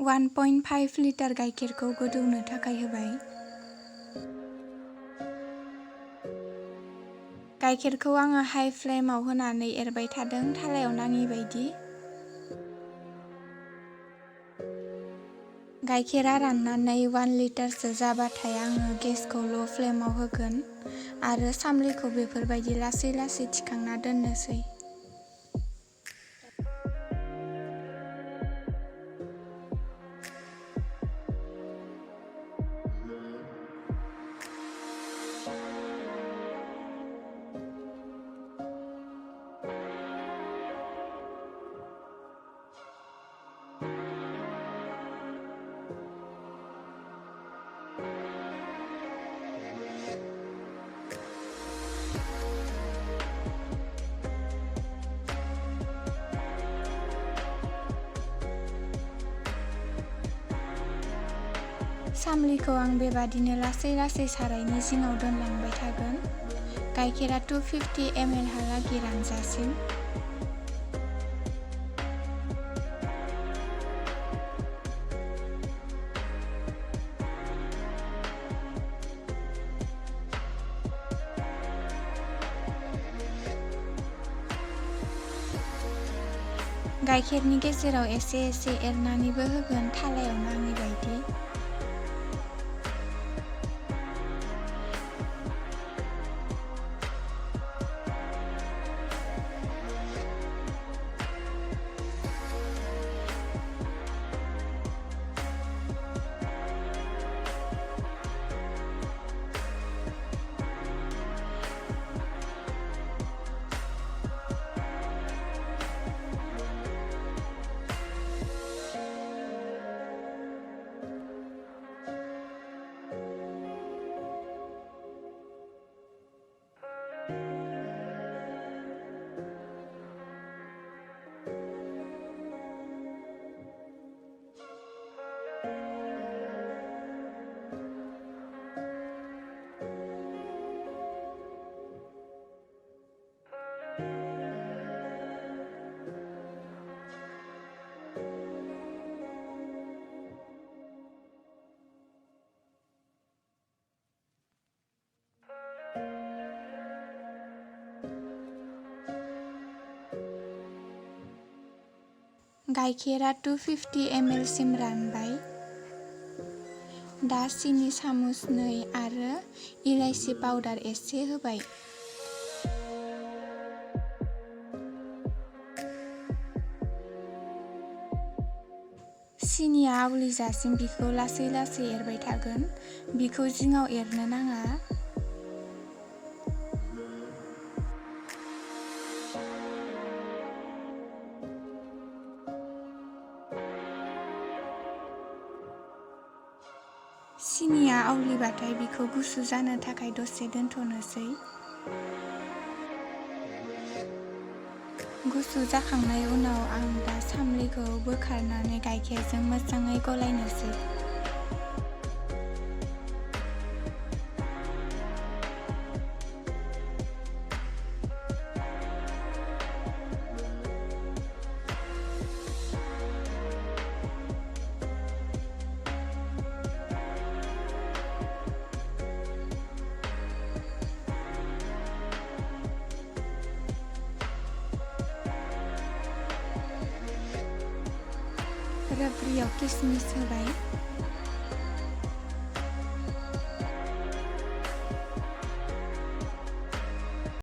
1.5 litre गाइखेरखौ गोदौनो थाखाय होबाय। गाइखेरखौ आङो हाइ फ्लेमाव होनानै एरबाय थादों थालायाव नाङि बायदि। गाइखेरा राननानै 1 लिटारसो जाबाथाय आङो गेसखौ ल' फ्लेमाव होगोन आरो सामलिखौ बेफोरबायदि लासै लासै थिखांना दोननोसै। सामलिखौ आं बेबादिनो लासै लासै सारायनि जिङाव दोनलांबाय थागोन। गाइखेरा 250 ml हालागै रानजासिम। गाइखेरनि गेजेराव एसे एसे एरनानैबो होगोन थालायाव नाङि बायदि। गाइखेरा 250 ml सिम रानबाय। दा सिनि सामुस 2 आरो इलायचि पाउडार एसे होबाय। सिनिया आवलिजासिम बिखौ लासै लासै एरबाय थागोन। बिखौ जिङाव एरनो नाङा। सिनिया आवलिबाथाय बिखौ गुसु जानो थाखाय दसे दोनथ'नोसै। गुसु जाखांनाय उनाव आं दा सामलिखौ बोखारनानै गाइखेरजों मोजाङै गलायनोसै। राब्रियाव किसमिस होबाय।